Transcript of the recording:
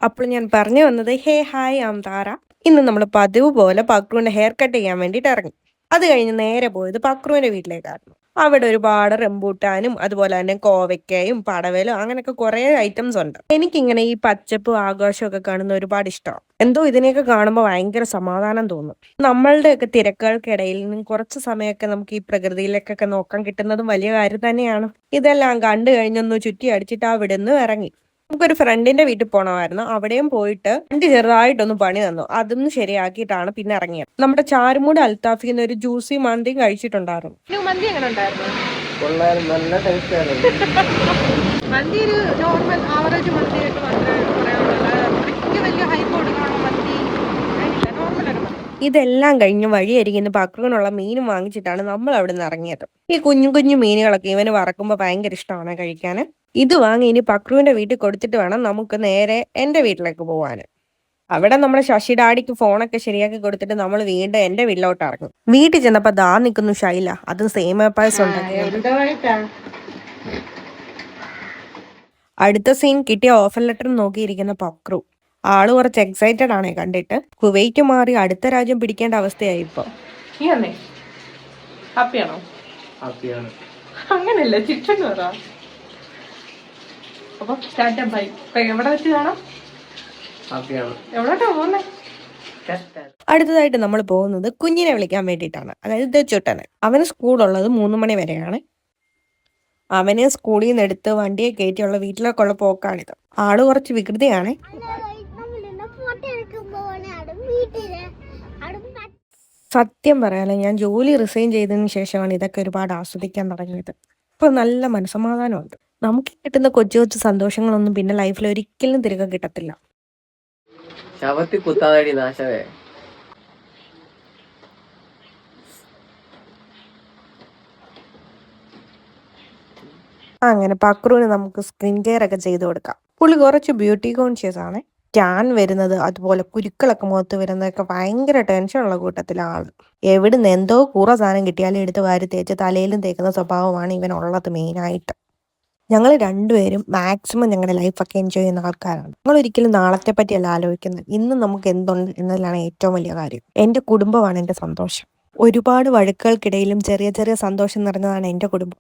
അപ്പോൾ ഞാൻ പറഞ്ഞു വന്നത് ഹേ ഹായ് ആം താര. ഇന്ന് നമ്മൾ പതിവ് പോലെ പക്രുവിന്റെ ഹെയർ കട്ട് ചെയ്യാൻ വേണ്ടിയിട്ട് ഇറങ്ങി. അത് കഴിഞ്ഞ് നേരെ പോയത് പക്രുവിന്റെ വീട്ടിലേക്കായിരുന്നു. അവിടെ ഒരുപാട് റംബൂട്ടാനും അതുപോലെ തന്നെ കോവയ്ക്കയും പടവലും അങ്ങനെയൊക്കെ കുറെ ഐറ്റംസ് ഉണ്ട്. എനിക്കിങ്ങനെ ഈ പച്ചപ്പും ആഘോഷവും ഒക്കെ കാണുന്ന ഒരുപാട് ഇഷ്ടമാണ്. എന്തോ ഇതിനെയൊക്കെ കാണുമ്പോൾ ഭയങ്കര സമാധാനം തോന്നും. നമ്മളുടെയൊക്കെ തിരക്കുകൾക്കിടയിൽ നിന്നും കുറച്ച് സമയമൊക്കെ നമുക്ക് ഈ പ്രകൃതിയിലേക്കൊക്കെ നോക്കാൻ കിട്ടുന്നതും വലിയ കാര്യം തന്നെയാണ്. ഇതെല്ലാം കണ്ടു കഴിഞ്ഞൊന്ന് ചുറ്റി അടിച്ചിട്ട് അവിടെ നിന്ന് ഇറങ്ങി. നമുക്കൊരു ഫ്രണ്ടിന്റെ വീട്ടിൽ പോകണമായിരുന്നു. അവിടെയും പോയിട്ട് വണ്ടി ചെറുതായിട്ടൊന്ന് പണി തന്നു. അതൊന്ന് ശരിയാക്കിയിട്ടാണ് പിന്നെ ഇറങ്ങിയത്. നമ്മുടെ ചാരുമൂട് അൽത്താഫിന്ന് ഒരു ജ്യൂസി മന്തിയും കഴിച്ചിട്ടുണ്ടായിരുന്നു. മന്തി എങ്ങനെ ഉണ്ടായിരുന്നു? നല്ല ടേസ്റ്റ് ആയിരുന്നു. മന്തി ഒരു നോർമൽ ആവറേജ് മന്തി ആയിട്ട് മാത്രമേ പറയാനുള്ളൂ. വലിയ ഹൈപ്പ് കൊടുക്കണോ മന്തി? നോർമൽ ഒരു മന്തി. ഇതെല്ലാം കഴിഞ്ഞ് വഴിയരികിന്ന് പക്രുവിനുള്ള മീനും വാങ്ങിച്ചിട്ടാണ് നമ്മൾ അവിടെ നിന്ന് ഇറങ്ങിയത്. ഈ കുഞ്ഞു കുഞ്ഞു മീനുകളൊക്കെ ഇവന് വറക്കുമ്പോൾ ഭയങ്കര ഇഷ്ടമാണ് കഴിക്കാൻ. ഇത് വാങ്ങി ഇനി പക്രുവിന്റെ വീട്ടിൽ കൊടുത്തിട്ട് വേണം നമുക്ക് നേരെ എന്റെ വീട്ടിലേക്ക് പോവാൻ. അവിടെ നമ്മുടെ ശശി ഡാഡിക്ക് ഫോണൊക്കെ ശരിയാക്കി കൊടുത്തിട്ട് നമ്മൾ വീണ്ടും എന്റെ വീട്ടിലോട്ട് ഇറങ്ങും. വീട്ടിൽ ചെന്നപ്പോ ദാ നിൽക്കുന്നു ശൈല. അത് സേമിയ പായസം ഉണ്ടാക്കി. അടുത്ത സീൻ കിട്ടിയ ഓഫർ ലെറ്റർ നോക്കിയിരിക്കുന്ന പക്രു. ആള് കുറച്ച് എക്സൈറ്റഡ് ആണ് കണ്ടിട്ട്. കുവൈറ്റ് മാറി അടുത്ത രാജ്യം പിടിക്കേണ്ട അവസ്ഥയായി ഇപ്പൊ. അങ്ങനെയല്ല ചിക്കൻ പറ. അപ്പൊ ബൈ. എവിടെ വെച്ച് കാണാം? എവിടോട്ടാ പോകുന്നേ? അടുത്തതായിട്ട് നമ്മൾ പോകുന്നത് കുഞ്ഞിനെ വിളിക്കാൻ വേണ്ടിയിട്ടാണ്. അതായത് ദച്ചുട്ടന്. അവന് സ്കൂളുള്ളത് 3 മണി വരെയാണ്. അവന് സ്കൂളിൽ നിന്ന് എടുത്ത് വണ്ടിയെ കയറ്റിയുള്ള വീട്ടിലേക്കുള്ള പോക്കാണിത്. ആള് കുറച്ച് വികൃതിയാണ്. സത്യം പറയാലോ, ഞാൻ ജോലി റിസൈൻ ചെയ്തതിന് ശേഷമാണ് ഇതൊക്കെ ഒരുപാട് ആസ്വദിക്കാൻ തുടങ്ങിയത്. ഇപ്പൊ നല്ല മനസ്സമാധാനമുണ്ട്. നമുക്ക് കിട്ടുന്ന കൊച്ചു കൊച്ചു സന്തോഷങ്ങളൊന്നും പിന്നെ ലൈഫിൽ ഒരിക്കലും തിരികെ കിട്ടത്തില്ല. അങ്ങനെ പക്രുവിന് നമുക്ക് സ്കിൻ കെയർ ഒക്കെ ചെയ്ത് കൊടുക്കാം. പുള്ളി കുറച്ച് ബ്യൂട്ടി കോൺഷ്യസ് ആണ്. ടാൻ വരുന്നത് അതുപോലെ കുരുക്കളൊക്കെ മുഖത്ത് വരുന്നതൊക്കെ ഭയങ്കര ടെൻഷനുള്ള കൂട്ടത്തിലാണ്. എവിടുന്ന് എന്തോ കൂറ സാധനം കിട്ടിയാലും എടുത്ത് വാരി തേച്ച് തലയിലും തേക്കുന്ന സ്വഭാവമാണ് ഇവനുള്ളത് മെയിനായിട്ട്. ഞങ്ങൾ രണ്ടുപേരും മാക്സിമം ഞങ്ങളുടെ ലൈഫൊക്കെ എൻജോയ് ചെയ്യുന്ന ആൾക്കാരാണ്. ഞങ്ങൾ ഒരിക്കലും നാളത്തെ പറ്റിയല്ല ആലോചിക്കുന്നത്. ഇന്ന് നമുക്ക് എന്തുണ്ട് എന്നതിലാണ് ഏറ്റവും വലിയ കാര്യം. എൻ്റെ കുടുംബമാണ് എൻ്റെ സന്തോഷം. ഒരുപാട് വഴക്കുകൾക്കിടയിലും ചെറിയ ചെറിയ സന്തോഷം നിറഞ്ഞതാണ് എൻ്റെ കുടുംബം.